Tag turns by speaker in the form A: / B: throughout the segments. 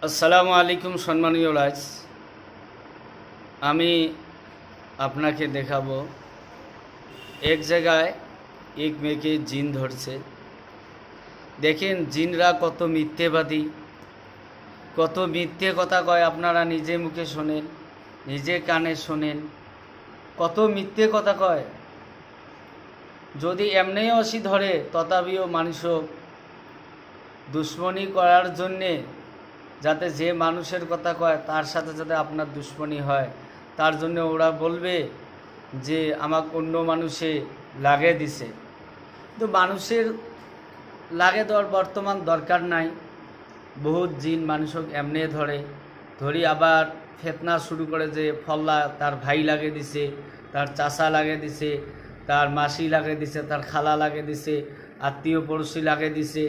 A: আসসালামু আলাইকুম সম্মানীয় রাজ, আমি আপনাকে দেখাবো এক জায়গায় এক মেয়েকে জিন ধরছে। দেখেন জিনরা কত মিথ্যেবাদী, কত মিথ্যে কথা কয়। আপনারা নিজে মুখে শোনেন, নিজে কানে শোনেন, কত মিথ্যে কথা কয়। যদি এমনি অসি ধরে তথাপিও মানুষ দুশ্মনী করার জন্যে, যাতে যে মানুষের কথা কয় তার সাথে যাতে আপনার দুশ্মনী হয়, তার জন্য ওরা বলবে যে আমাকে অন্য মানুষে লাগে দিছে। কিন্তু মানুষের লাগে দেওয়ার বর্তমান দরকার নাই। বহুত জিন মানুষক এমনি ধরি আবার ফেতনা শুরু করে যে ফল্লা তার ভাই লাগে দিছে, তার চাচা লাগে দিছে, তার মাসি লাগে দিছে, তার খালা লাগে দিছে, আত্মীয় পড়শি লাগে দিছে।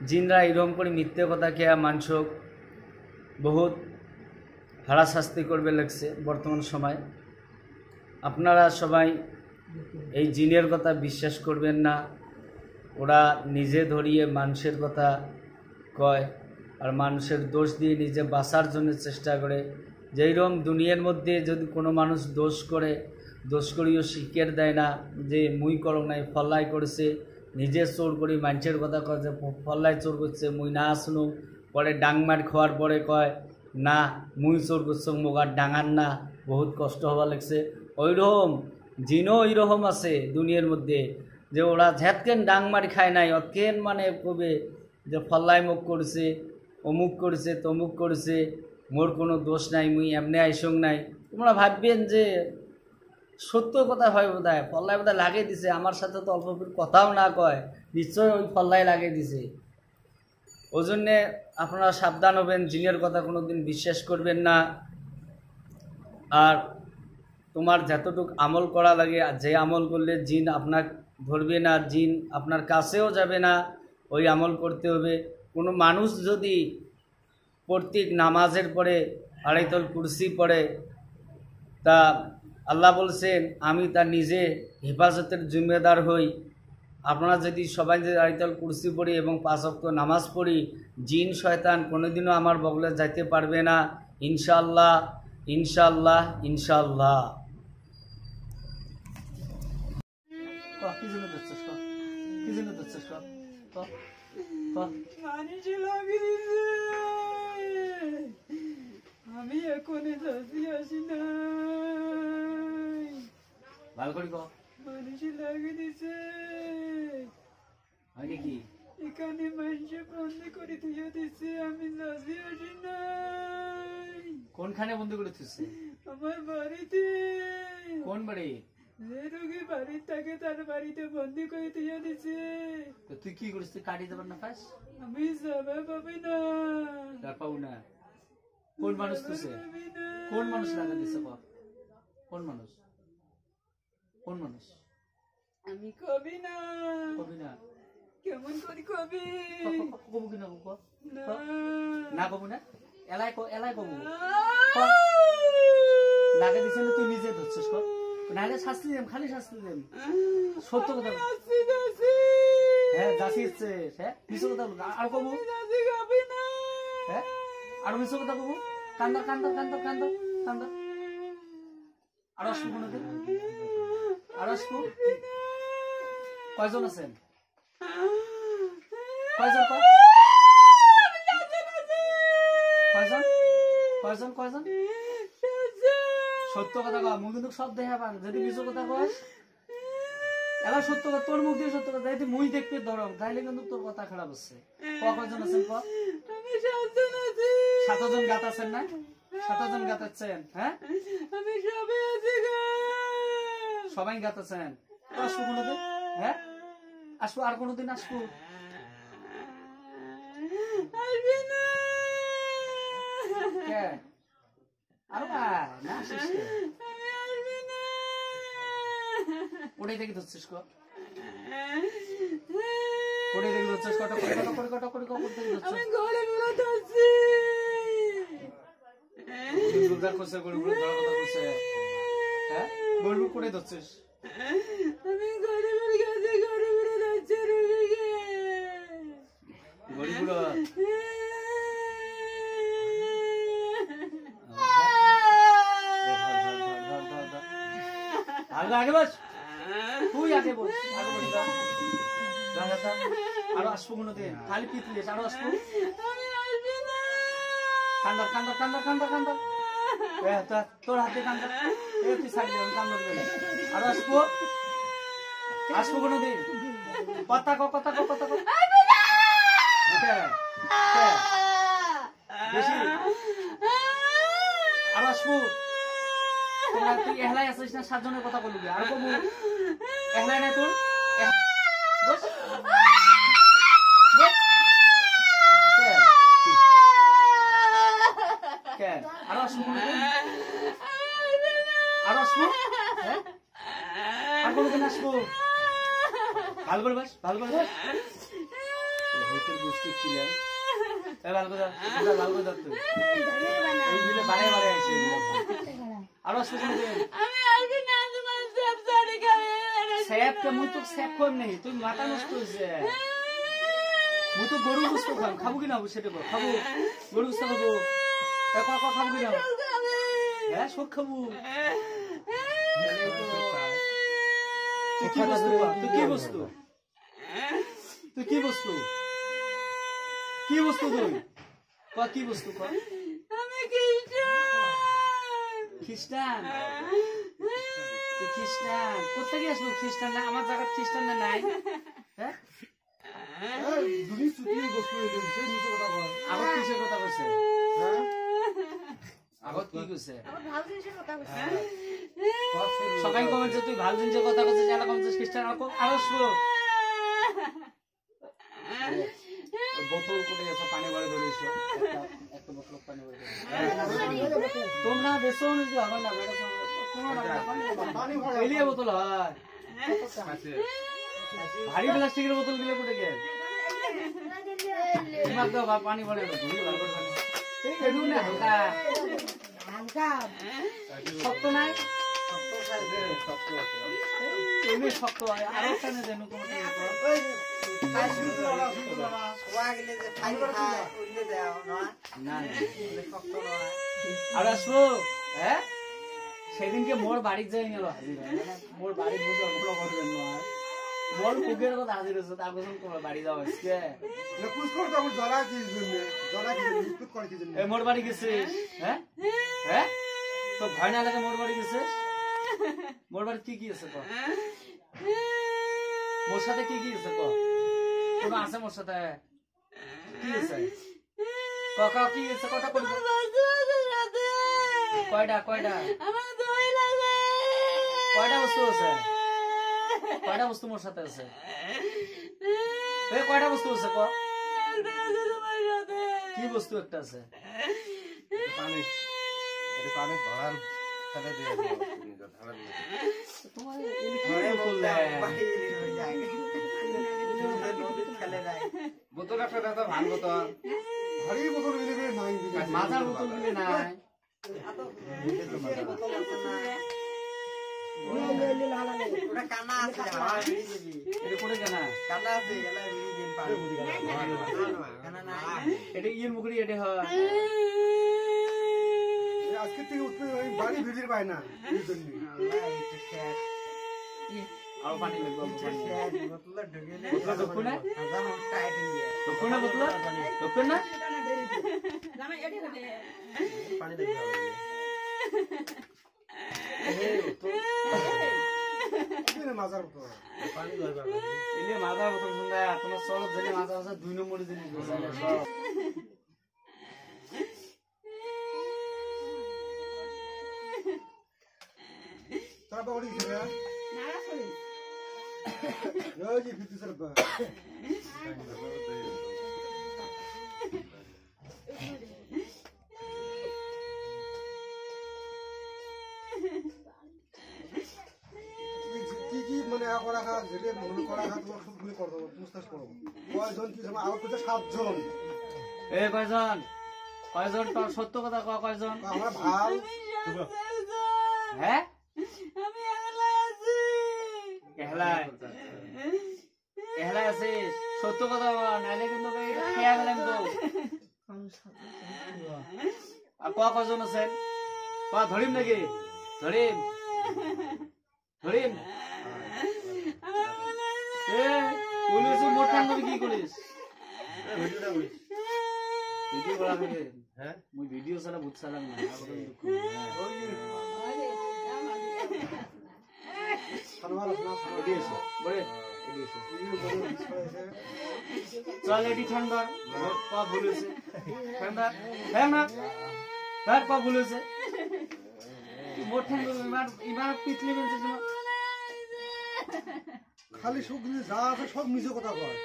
A: জিনরা এরকম করে মিথ্যে কথা খেয়া মানুষক বহুত হারাশাস্তি করবে লাগছে বর্তমান সময়। আপনারা সবাই এই জিনের কথা বিশ্বাস করবেন না। ওরা নিজে ধরিয়ে মানুষের কথা কয় আর মানুষের দোষ দিয়ে নিজে বাঁচার জন্য চেষ্টা করে। যেইরকম দুনিয়ার মধ্যে যদি কোনো মানুষ দোষ করিও স্বীকার দেয় না যে মুই করো নাই, ফল্লাই করেছে, নিজে চোর করি মানুষের কথা কয় যে ফল্লাই চোর করছে, মুই না শুনো। পরে ডাংমার খাওয়ার পরে কয় না মুই চোর করছ, মোগার ডাঙার না, বহুত কষ্ট হওয়া লাগছে। ওইরকম জিনও ওইরকম আছে দুনিয়ার মধ্যে, যে ওরা ঝ্যাতকেন ডাংমারি খায় নাই, অতকেন মানে কবে যে ফল্লাই মুখ করছে, অমুক করছে, তমুক করছে, মোর কোনো দোষ নাই, মুই এমনি আইসং নাই। তোমরা ভাববেন যে সত্য কথা হয় বোধহয়, ফল্লাই বোধহয় লাগিয়ে দিছে, আমার সাথে তো অল্প কথাও না কয়, নিশ্চয় ওই ফল্লাই লাগিয়ে দিছে। ওই জন্যে আপনারা সাবধান হবেন, জিনের কথা কোনো দিন বিশ্বাস করবেন না। আর তোমার যতটুক আমল করা লাগে, যে আমল করলে জিন আপনার ধরবে না, জিন আপনার কাছেও যাবে না, ওই আমল করতে হবে। কোনো মানুষ যদি প্রত্যেক নামাজের পরে আড়াইতল কুরসি পড়ে, তা আল্লাহ বলছেন আমি তার নিজে হেফাজতের জিম্মেদার হই। আপনারা যদি সবাই যে আড়াইতল কুরসি পড়ি এবং 5 ওয়াক্ত নামাজ পড়ি, জিন শয়তান কোনোদিনও আমার বগলে যাইতে পারবে না, ইনশাআল্লাহ, ইনশাআল্লাহ, ইনশাআল্লাহ।
B: আমি এখন আসি নাই,
A: ভালো করে কও।
B: মানুষে লাগিয়ে দিছে,
A: হয় নাকি?
B: এখানে মানুষে বন্দি করে দিয়ে দিছে, আমি আসি নাই।
A: কোনখানে বন্ধ করে দিচ্ছে?
B: আমার বাড়িতে।
A: কোন বাড়ি?
B: যে রোগী বাড়ির থাকে তার বাড়িতে বন্দি করে দিয়ে দিছে।
A: তুই কি করিস? তুই কাটি যাবার না পাস?
B: আমি যাবে পাবি না,
A: পাবো না। কোন মানুষ তুছে? কোন মানুষ লাগা দিছে? কোন মানুষ? কোন মানুষ?
B: আমি কবি না।
A: কবি না?
B: কেমন করি কবি?
A: কবু কি না?
B: না
A: না কবু না? এলাই কবু লাগা দিছে না? তুই নিজে ধরছিস কর, নাহলে শাস্তি দেম, খালি শাস্তি দেম। সত্য কথা। হ্যাঁ যাচ্ছিস, হ্যাঁ মিশো কথা বলবো আর কবু, হ্যাঁ আর মিশো কথা কবু। কান্দ কান্দ কান্দ কান্দ কান্দ। আর আসবো কোনোদিন? আর আসবো? কয়জন আছেন? কয়জন? কয়জন? কয়জন? কয়জন? সত্য কথা কয়, মুখ কিন্তু সব দেখা পান। যদি মিশো কথা কয় এবার সত্য কথা, তোর মুখ দিয়ে সত্য কথা, যদি মুই দেখতে ধরম তাইলে কিন্তু তোর কথা খারাপ হচ্ছে। কয়জন আছেন? 7 জন গাত আছেন না? 7 জন গাতাচ্ছেন? হ্যাঁ
B: আমি সবে আছি,
A: সবাই গাতাচ্ছেন। আসবো কোনোদিন? হ্যাঁ আসবো, আর কোনোদিন আসবো?
B: আসবি না।
A: আরো না আসিস,
B: আমি আসবি না।
A: ওটাই দেখে ধরছিস কর, ওটাই দেখে ধরছিস কটা করে কটা করে কটা করে কটা করে ধরছিস।
B: আমি ঘরে বেরোত আছি।
A: রোজগার করছে, গরিবগুলো ধরার কথা বলছে। হ্যাঁ গরিব করে ধরছিস?
B: আমি ঘরে বেরো গেছি, ঘরে বেরো যাচ্ছে রোগীকে।
A: গরিবগুলো আগে বস তুই আগে বস আরো আসবো কোনোদিন খালি পিতলিস আরো আসবো কান্দা কান্দা কান্দা কান্দা কান্দা তোর হাতে কান্দা তুই ছাড়ি কান্দা আরো আসবো আসবো কোনোদিন কথা কো কথা কো কথা কো বেশি আরো আসবো তোমরা তুই এহলাই আসিস না 7 জনের কথা বলবি আর কবু এহলাই না তোর বস বস কে আরো আসবো আরো আসবো আর কোনদিন আসবো ভালো করে বাস ভালো করে বাস হোটেল গোষ্ঠী ছিলেন ভালো করে ভালো করে তুই এই দিলে বারে বারে আসে আরো আসবো কোনদিন সেপ কে মুই তো সেপ কর নেই তুই মাথা নষ্ট হইছে মুই তো গরু গোশত খাম খাবো কি না সেটা বল খাবো গরু গোশত খাবো খাবো কি না হ্যাঁ সব খাবো তুই কি বস্তু তুই কি বস্তু তুই কি বস্তু কি বস্তু তুই কি বস্তু
B: আমি
A: খ্রিস্টান তুই খ্রিস্টান কোথেকে আসবো খ্রিস্টান না আমার জায়গা খ্রিস্টান না নাই হ্যাঁ আগত কিসের কথা কইছে আগত কি কইছে সবাই কমেছে তুই ভালো জিনিসের কথা কইছিস যারা কমেছে খ্রিস্টান আর আসবো বোতল কোটে গেছে পানি ভরে ধরেছো একটা বোতল পানি ভরে তোমরা বেশো নিজে হবে না এলিয়ে বোতল হয় ভারী প্লাস্টিকের বোতল গুলো কোটে গে পানি ভরে হালকা শক্ত নাই শক্ত হয় আর টানে দেন আর আসবো হ্যাঁ সেদিনকে মোর বাড়ি যাই গেল হাজির মোর বাড়ির মধ্যে অল্প করবেন মোর বুকের কথা হাজির হচ্ছে তার কথা তোমার বাড়ি যাওয়া আজকে মোর বাড়ি গেছিস হ্যাঁ হ্যাঁ তো ভয় না লাগে মোর বাড়ি গেছিস মোর বাড়ি কি কি আছে তো মোর সাথে কি কি আছে তো কোনো আছে মোর সাথে কি আছে কাকা কি আছে কটা করব কয়টা কয়টা কয়টা বস্তু আছে কয়টা বস্তু মোর সাথে আছে কয়টা বস্তু আছে ক কি বস্তু একটা আছে পানি পানি ভরান ফেলে দিয়ে তোমার বোতল একটা দাদা ভাঙ বোতল ভারী বোতল মিলে নাই মাথার বোতল মিলে নাই আজকে থেকে উঠতে বাড়ি ভিড় পায় না আরো পানি মাজার বোতল তোমার সব জেনে মাজার আছে 2 নম্বরের জিনিস তারা বাড়ি গেছে না সরি ফিরতে স্যার মানে করা খা যেটা মনে করা খা তোমার সবগুলো করে দেবো মুস্তাস করবো কয়জন কি আমার কাছে 7 জন কয়জন কয়জন তোর সত্য কথা কয়জন আমার ভাই হ্যাঁ আমি এহলাই আছিস সত্য কথা নাইলে কিন্তু খেয়া গেলাম তো আর কজন আছেন ধরিম নাকি ধরিম হরিণ এ পুলিশে মোটান করে কি করিস
C: ভিডিওটা করিস
A: ভিডিও করা থেকে
C: হ্যাঁ
A: মুই ভিডিও ছাড়া বুঝছালাম না এখন দুঃখ এডি এসে বড়ে এডি এসে চল এডি ঠান্ডা পা ভুলেছে ঠান্ডা হ্যাঁ না তার পা ভুলেছে মোটান ইমার ইমার পিছলে বেঁচে ছিল
C: খালি সব যা আছে সব মিছে কথা কয়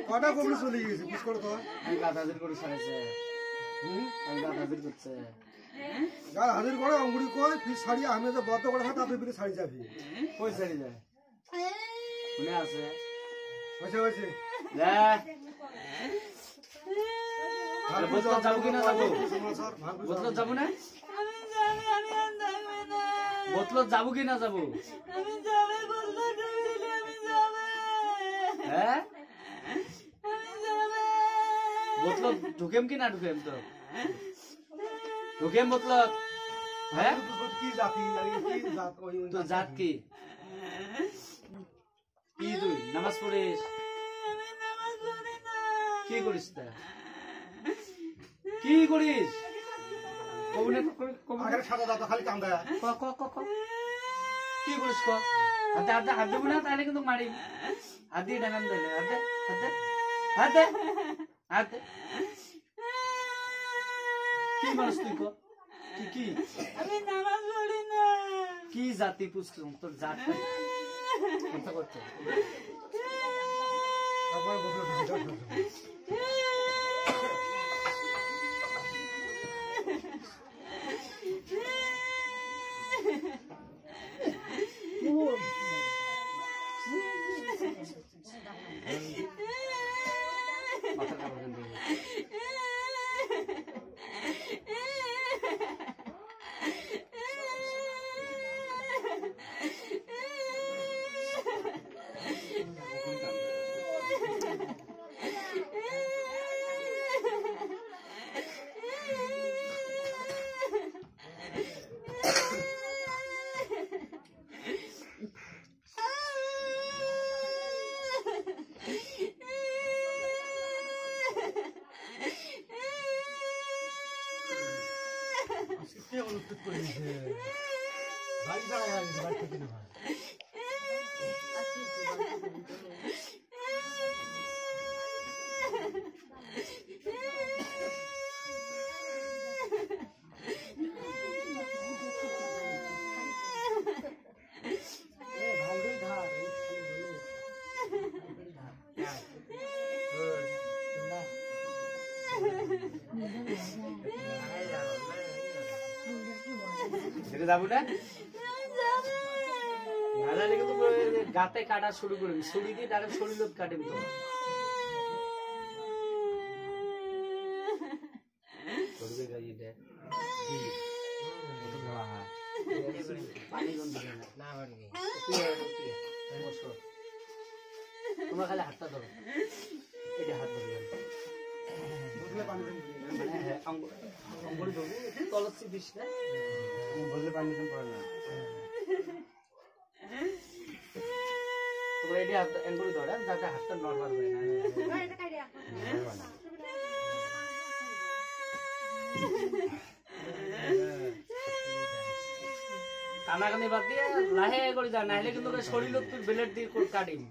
C: কটা কবরে চলে গেছে বুঝ করো তো
A: আমি গাদাজির করে ছাড়াইছে আমি গাদাজির করছে
C: যার হাজির করে অঙ্গুরি কয় ফির শাড়ি আমি যে বদ্ধ করে হাত আপনি ফিরে শাড়ি যাবি
A: কই ছাড়ি যায় শুনে আছে
C: হয়েছে হয়েছে
A: বোতল যাবো কি না যাবো বোতল যাবো না বোতল যাবো কি না যাবো হ্যাঁ বোতল ঢুকেম কি না ঢুকেম তো ঢুকেম বোতল হ্যাঁ
C: কি জাতি কি জাত ওই
A: তো জাত কি কি তুই নামাজ পড়িস কি করিস তা কি করিস কবুনে
C: আগে সাদা দাঁত খালি কাম দেয়
A: ক ক ক ক কি করিস ক হাতে হাতে হাত দেবো না তাহলে কিন্তু মারি হাত দিয়ে ডাঙান দিলে হাতে হাতে হাতে হাতে কি মানুষ তুই ক তুই কি
B: আমি নামাজ পড়ি না
A: কি জাতি পুছলাম তোর জাত কথা করতে
C: তারপরে বললো
A: মাথার কাপড় কেন দিবি
C: কে অনুষ্ঠিত করে দিয়েছে বাড়ি যাওয়া গেছে বাড়ি থেকে না ভাই
A: যাবো না নাহলে কিন্তু গাতে কাটা শুরু করবি ছুরি দিয়ে ডাইরেক্ট শরীর কাটেন তো তোমরা খালি হাতটা ধরো এটা হাত ধরবে অঙ্গুলি ধরবো তলচ্ছি দিস না বললে পানি পড়ে না তোমরা এটি হাত অঙ্গুলি ধরে যাতে হাতটা নর্মাল হয় না কানাকানি বাদ দিয়ে লাহে করে যা নাহলে কিন্তু শরীর তুই বেলেট দিয়ে কাটিম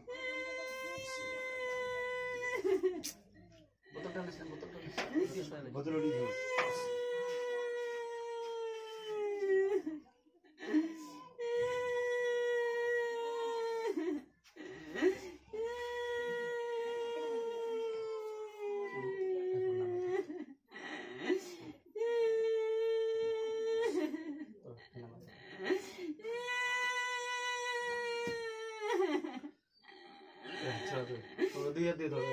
A: বোতল দিয়ে দিয়ে ধরো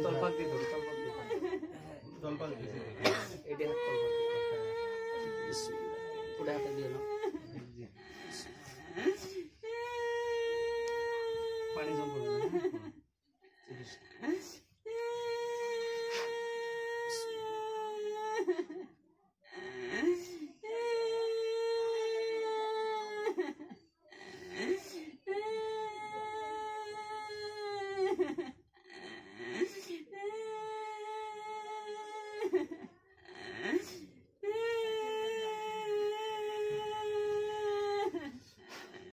A: তলপাক দিয়ে ধরো তলপাক দিয়ে এটা হাত তলপাক ওটা হাতে দিয়ে নাও পানি জল করবে